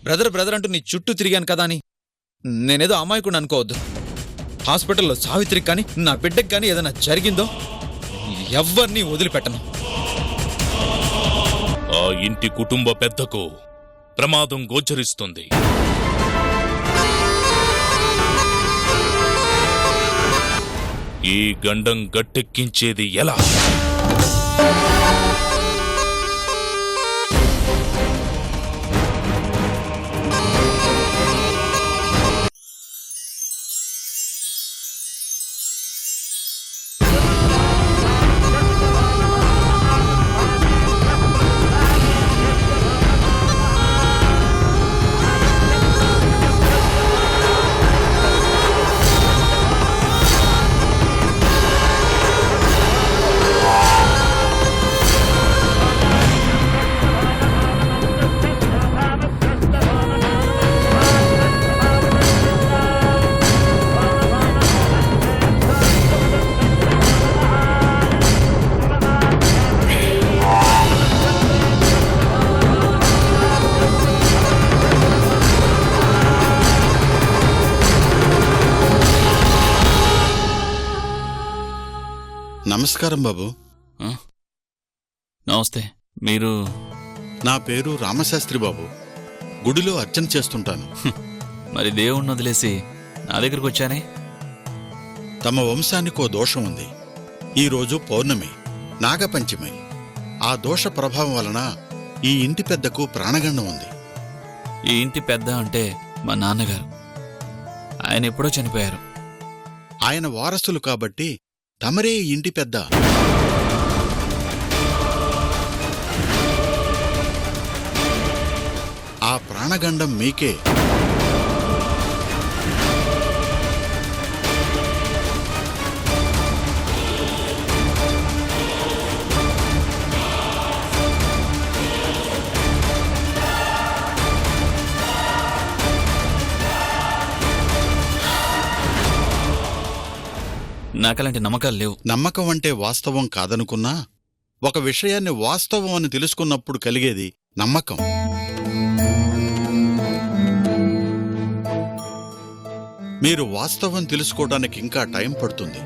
Brother brother అంటూ నీ చుట్టూ తిరిగాను కదా అని నేనేదో అమాయకుడిని అనుకోవద్దు. హాస్పిటల్లో సావిత్రికి కానీ నా బిడ్డకి కానీ ఏదైనా జరిగిందో ఎవ్వరినీ వదిలిపెట్టను. ఆ ఇంటి కుటుంబ పెద్దకు ప్రమాదం గోచరిస్తుంది. ఈ గండం గట్టెక్కించేది ఎలా? నమస్కారం బాబు. నమస్తే. మీరు? నా పేరు రామశాస్త్రి బాబు. గుడిలో అర్చన చేస్తుంటాను. మరి దేవుణ్ణి వదిలేసి నా దగ్గరకు వచ్చానే? తమ వంశానికో దోషం ఉంది. ఈరోజు పౌర్ణమి, నాగపంచమి. ఆ దోష ప్రభావం వలన ఈ ఇంటి పెద్దకు ప్రాణగండం ఉంది. ఈ ఇంటి పెద్ద అంటే మా నాన్నగారు. ఆయన ఎప్పుడో చనిపోయారు. ఆయన వారసులు కాబట్టి తమరే ఈ ఇంటి పెద్ద. ఆ ప్రాణగండం మీకే. నాకలాంటి నమ్మకాలు లేవు. నమ్మకం అంటే వాస్తవం కాదనుకున్నా ఒక విషయాన్ని వాస్తవం అని తెలుసుకున్నప్పుడు కలిగేది నమ్మకం. మీరు వాస్తవం తెలుసుకోవడానికి ఇంకా టైం పడుతుంది.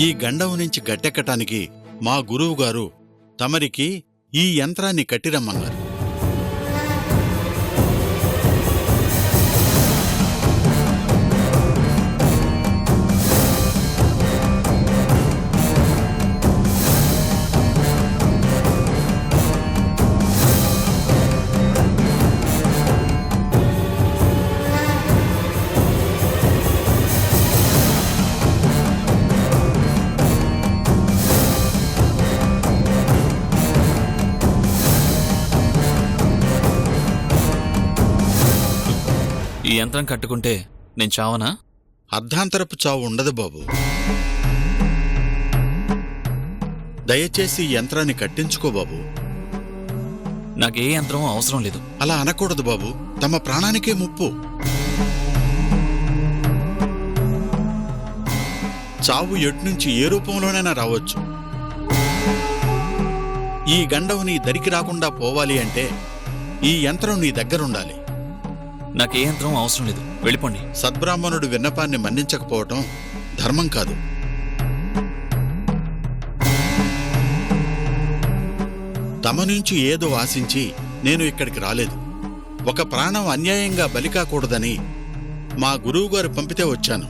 ఈ గండం నుంచి గట్టెక్కటానికి మా గురువుగారు తమరికి ఈ యంత్రాన్ని కట్టిరమ్మన్నారు. ఈ యంత్రం కట్టుకుంటే నేను చావనా? అర్ధాంతరపు చావు ఉండదు బాబు. దయచేసి ఈ యంత్రాన్ని కట్టించుకో బాబు. నాకే యంత్రం అవసరం లేదు. అలా అనకూడదు బాబు. తమ ప్రాణానికే ముప్పు. చావు ఎట్నుంచి ఏ రూపంలోనైనా రావచ్చు. ఈ గండం నీ దరికి రాకుండా పోవాలి అంటే ఈ యంత్రం నీ దగ్గరుండాలి. నాకే యంత్రం అవసరం లేదు. వెళ్ళిపోండి. సద్బ్రాహ్మణుడు విన్నపాన్ని మన్నించకపోవటం ధర్మం కాదు. తమ నుంచి ఏదో ఆశించి నేను ఇక్కడికి రాలేదు. ఒక ప్రాణం అన్యాయంగా బలికాకూడదని మా గురువుగారు పంపితే వచ్చాను.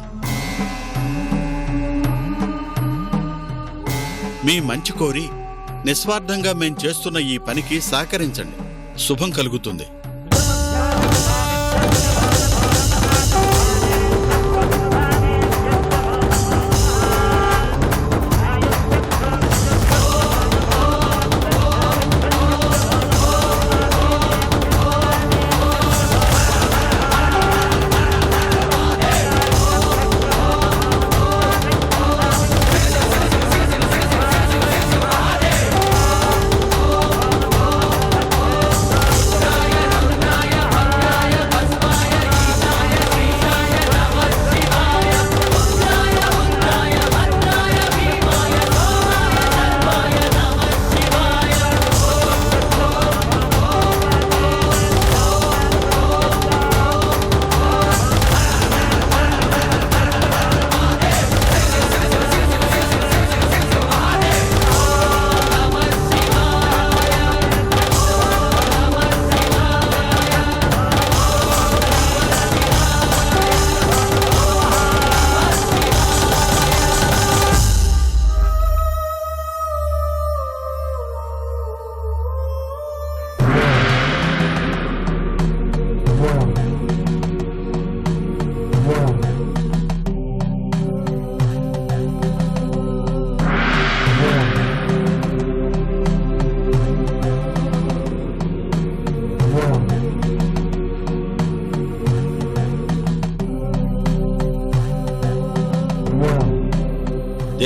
మీ మంచి కోరి నిస్వార్థంగా మేం చేస్తున్న ఈ పనికి సహకరించండి. శుభం కలుగుతుంది.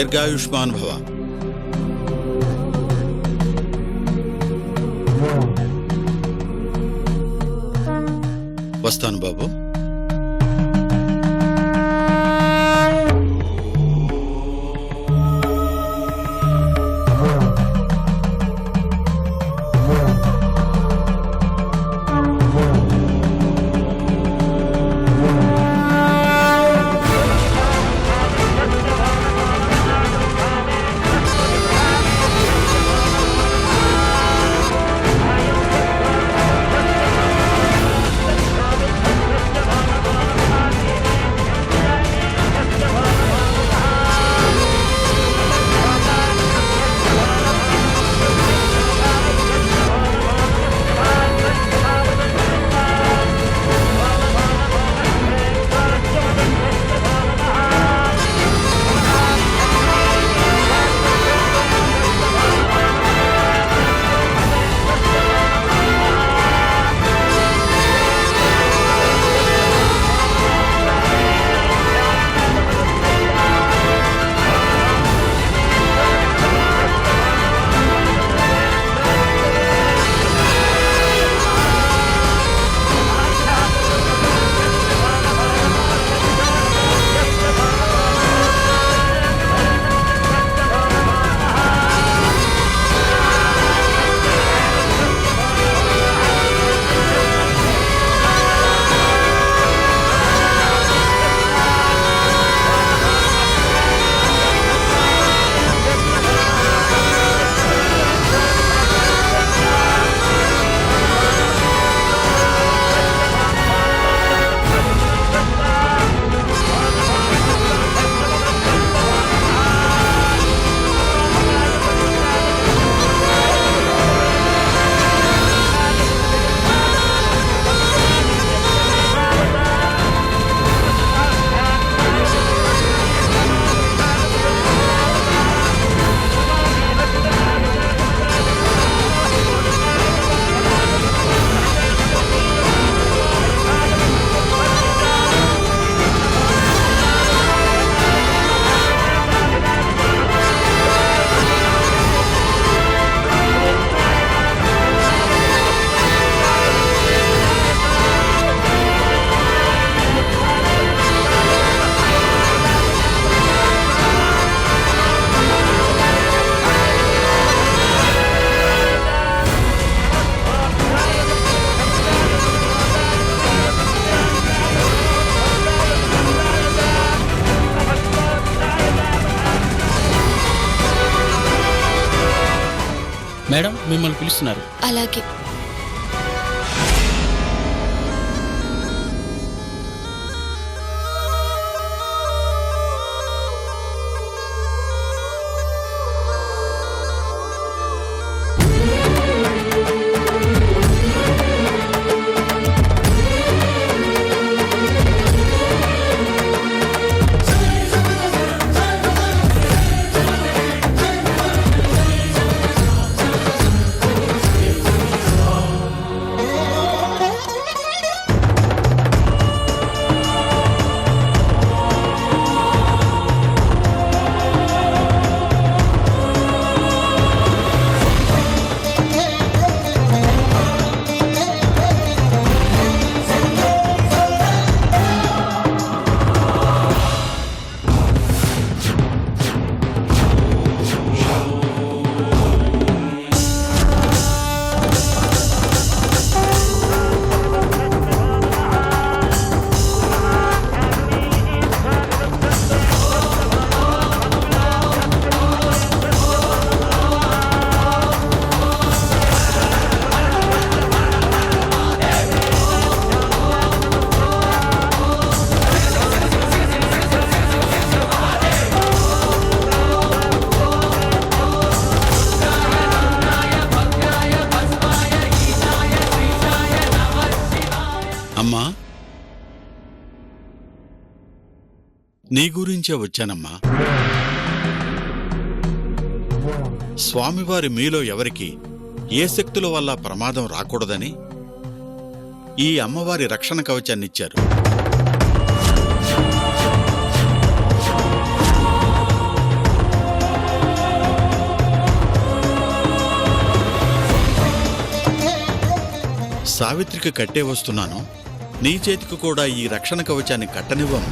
దీర్ఘాయుష్మాన్ భవ. వస్తాను బాబు. మేడం మిమ్మల్ని పిలుస్తున్నారు. అలాగే. అమ్మా, నీ గురించే వచ్చానమ్మా. స్వామివారి మీలో ఎవరికి ఏ శక్తుల వల్ల ప్రమాదం రాకూడదని ఈ అమ్మవారి రక్షణ కవచాన్నిచ్చారు. సావిత్రికి కట్టే వస్తున్నాను. నీ చేతికి కూడా ఈ రక్షణ కవచాన్ని కట్టనివ్వం.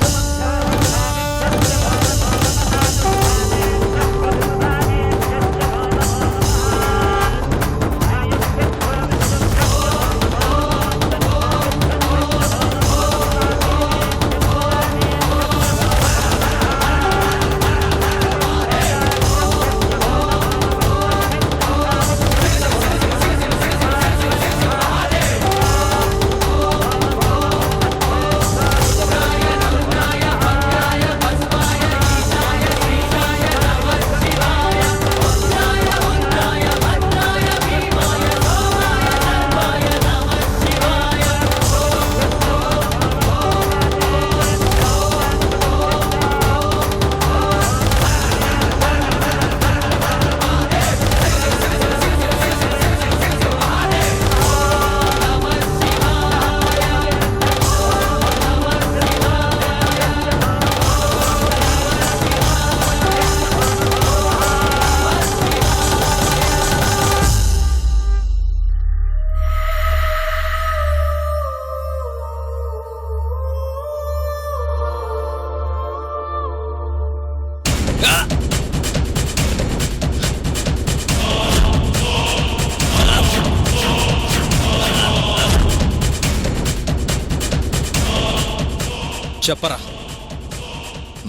చెప్పరా,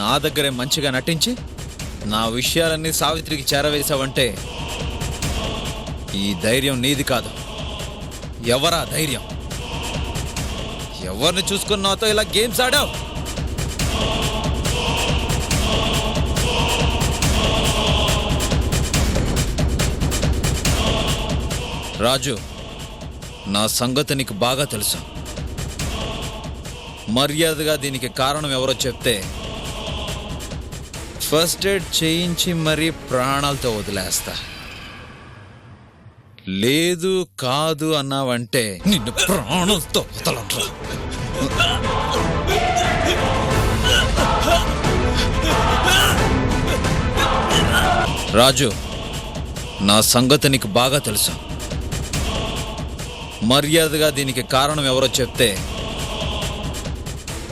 నా దగ్గరే మంచిగా నటించి నా విషయాలన్నీ సావిత్రికి చేరవేశావంటే ఈ ధైర్యం నీది కాదు. ఎవరా ధైర్యం? ఎవరిని చూసుకుని నాతో ఇలా గేమ్స్ ఆడావు? రాజు, నా సంగతి నీకు బాగా తెలుసు. మర్యాదగా దీనికి కారణం ఎవరో చెప్తే ఫస్ట్ ఎయిడ్ చేయించి మరీ ప్రాణాలతో వదిలేస్తా. లేదు కాదు అన్నావంటే నిన్ను ప్రాణాలతో వదలరా. రాజు, నా సంగతి నీకు బాగా తెలుసు. మర్యాదగా దీనికి కారణం ఎవరో చెప్తే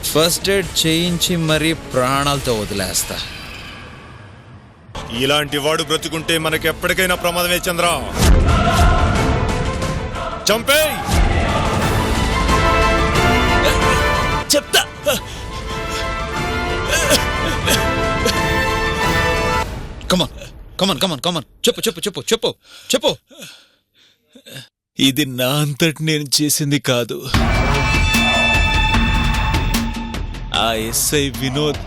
ఫస్ట్ ఎయిడ్ చేయించి మరీ ప్రాణాలతో వదిలేస్తా. ఇలాంటి వాడు బ్రతుకుంటే మనకెప్పటికైనా ప్రమాదమే చంద్ర. చంపేయ్. చెప్తా. కమాన్ కమాన్ కమాన్ కమాన్, చెప్పు చెప్పు చెప్పు చెప్పు చెప్పు. ఇది నా అంతటి నేను చేసింది కాదు. ఆ ఎస్ఐ వినోద్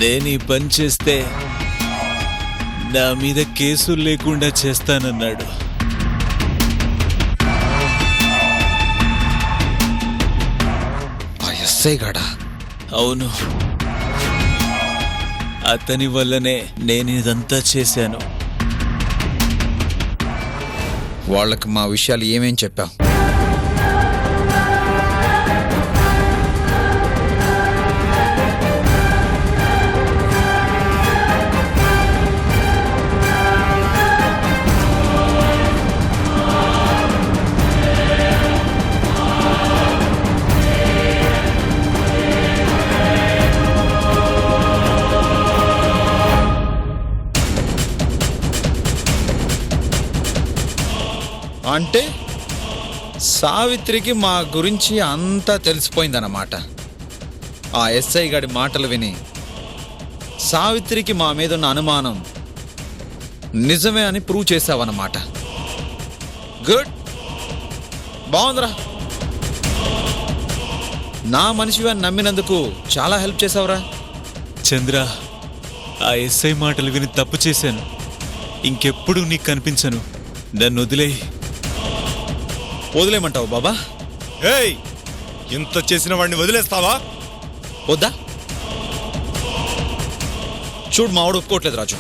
నేను ఈ పని చేస్తే నా మీద కేసులు లేకుండా చేస్తానన్నాడు. ఆ ఎస్ఐ గాడా? అవును, అతని వల్లనే నేను ఇదంతా చేశాను. వాళ్ళకి మా విషయాలు ఏమేం చెప్పావు? అంటే సావిత్రికి మా గురించి అంతా తెలిసిపోయిందన్నమాట. ఆ ఎస్ఐ గారి మాటలు విని సావిత్రికి మా మీద ఉన్న అనుమానం నిజమే అని ప్రూవ్ చేసావన్నమాట. గుడ్, బాగుందిరా. నా మనిషివి అని నమ్మినందుకు చాలా హెల్ప్ చేసావురా. చంద్ర, ఆ ఎస్ఐ మాటలు విని తప్పు చేశాను. ఇంకెప్పుడు నీకు కనిపించను. నన్ను వదిలేయి. వదిలేమంటావు బాబా? ఏయ్, ఇంత చేసిన వాడిని వదిలేస్తావా? వద్దా? చూడు, మావాడు ఒప్పుకోవట్లేదు రాజు.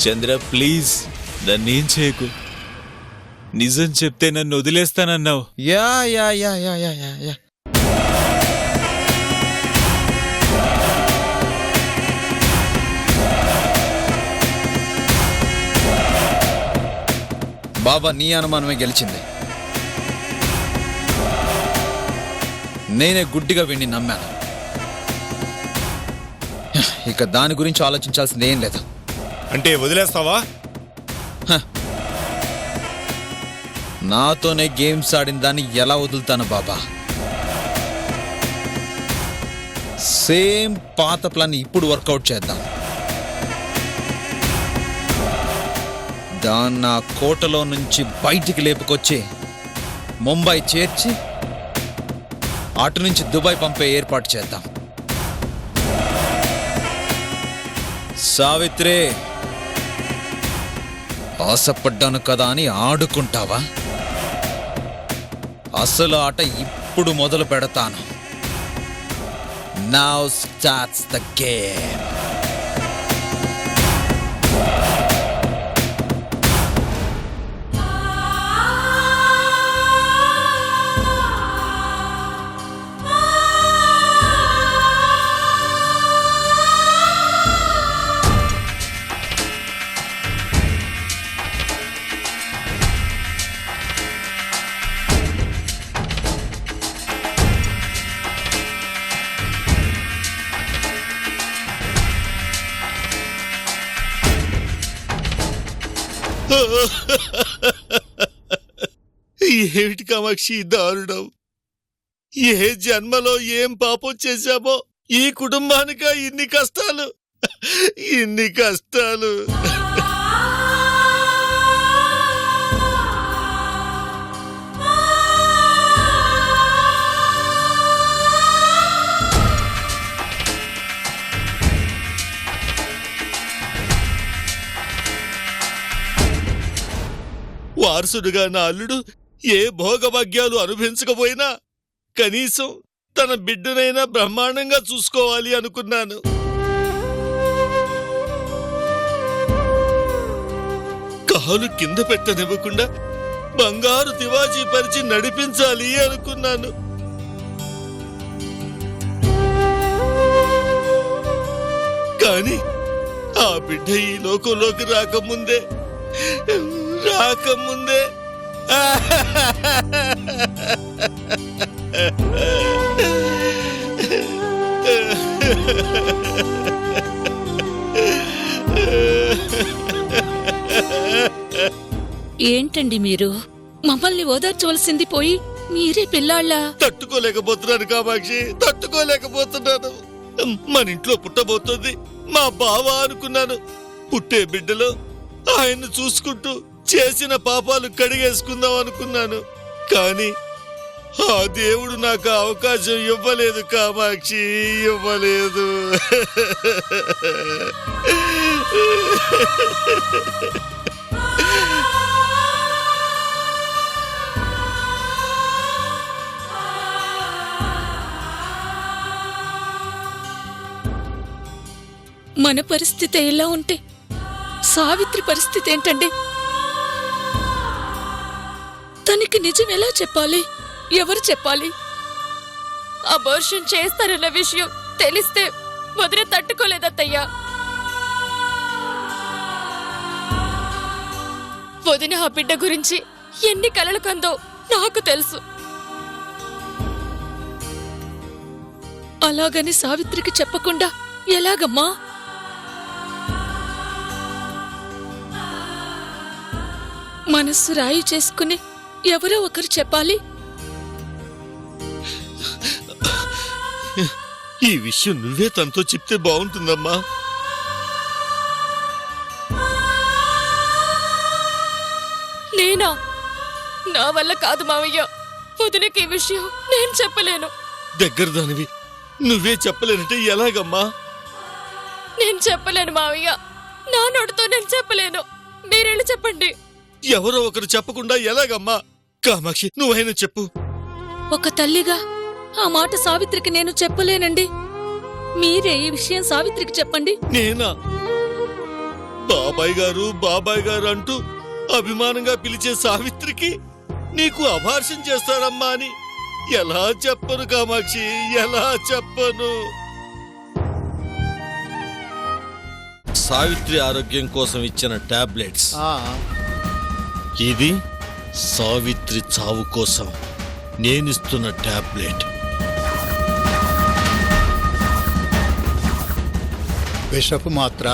చంద్ర ప్లీజ్ నన్నేం చేయకు. నిజం చెప్తే నన్ను వదిలేస్తానన్నావు. యా యా యా యా యా యా యా బాబా, నీ అనుమానమే గెలిచింది. నేనే గుడ్డిగా వీడిని నమ్మాను. ఇక దాని గురించి ఆలోచించాల్సింది ఏం లేదు. అంటే వదిలేస్తావా? నాతోనే గేమ్స్ ఆడిన దాన్ని ఎలా వదులుతాను బాబా? సేమ్ పాత ప్లాన్ ఇప్పుడు వర్కౌట్ చేద్దాం. దాన్ని నా కోటలో నుంచి బయటికి లేపుకొచ్చి ముంబై చేర్చి అటు నుంచి దుబాయ్ పంపే ఏర్పాటు చేద్దాం. సావిత్రి, ఆశపడ్డాను కదా అని ఆడుకుంటావా? అసలు ఆట ఇప్పుడు మొదలు పెడతాను. Now starts the game. ఏమిటి కామాక్షి దారుణం? ఏ జన్మలో ఏం పాపం చేశామో ఈ కుటుంబానిక ఇన్ని కష్టాలు, ఇన్ని కష్టాలు. వారసుడుగా నా అల్లుడు ఏ భోగభాగ్యాలు అనుభవించకపోయినా కనీసం తన బిడ్డనైనా బ్రహ్మాండంగా చూసుకోవాలి అనుకున్నాను. కాలు కింద పెట్టనివ్వకుండా బంగారు తివాచీ పరిచి నడిపించాలి అనుకున్నాను. కాని ఆ బిడ్డ ఈ లోకంలోకి రాకముందే ఏంటండి మీరు? మమ్మల్ని ఓదార్చవలసింది పోయి మీరే పిల్లాళ్ళ. తట్టుకోలేకపోతున్నాను కామాక్షి, తట్టుకోలేకపోతున్నాను. మన ఇంట్లో పుట్టబోతోంది మా బావ అనుకున్నాను. పుట్టే బిడ్డలో ఆయన్ను చూసుకుంటూ చేసిన పాపాలు కడిగేసుకుందాం అనుకున్నాను. కాని ఆ దేవుడు నాకు అవకాశం ఇవ్వలేదు కామాక్షి, ఇవ్వలేదు. మన పరిస్థితి ఎలా ఉంటే సావిత్రి పరిస్థితి ఏంటండి? తనకి నిజం ఎలా చెప్పాలి? ఎవరు చెప్పాలి? అబార్షన్ చేస్తారన్న విషయం తెలిస్తే వదిన తట్టుకోలేదత్తయ్యా. వదిన ఆ బిడ్డ గురించి ఎన్ని కలలు కందో నాకు తెలుసు. అలాగని సావిత్రికి చెప్పకుండా ఎలాగమ్మా? మనస్సు రాయి చేసుకుని ఎవరో ఒకరు చెప్పాలి. ఈ విషయం నువ్వే తనతో చెప్తే బాగుంటుందమ్మా. నేనా? నా వల్ల కాదు మావయ్య. వదినకి ఈ విషయం నేను చెప్పలేను. దగ్గర దానివి నువ్వే చెప్పలేనంటే ఎలాగమ్మా? నేను చెప్పలేను మావయ్య. నా నోటితో నేను చెప్పలేను. మీరెళ్ళి చెప్పండి. ఎవరో ఒకరు చెప్పకుండా ఎలాగమ్మా? కామాక్షి, నువ్వైనా చెప్పు. ఒక తల్లిగా ఆ మాట సావిత్రికి నేను చెప్పలేనండి. మీరే ఈ విషయం సావిత్రికి చెప్పండి. నేనా? బాబాయ్ గారు అంటూ అభిమానంగా పిలిచే సావిత్రికి నీకు అభార్షణ చేస్తాడమ్మా అని ఎలా చెప్పను కామాక్షి, ఎలా చెప్పను? సావిత్రి ఆరోగ్యం కోసం ఇచ్చిన టాబ్లెట్స్. ఇది సావిత్రి చావు కోసం నేనిస్తున్న టాబ్లెట్. బిషప్ మాత్ర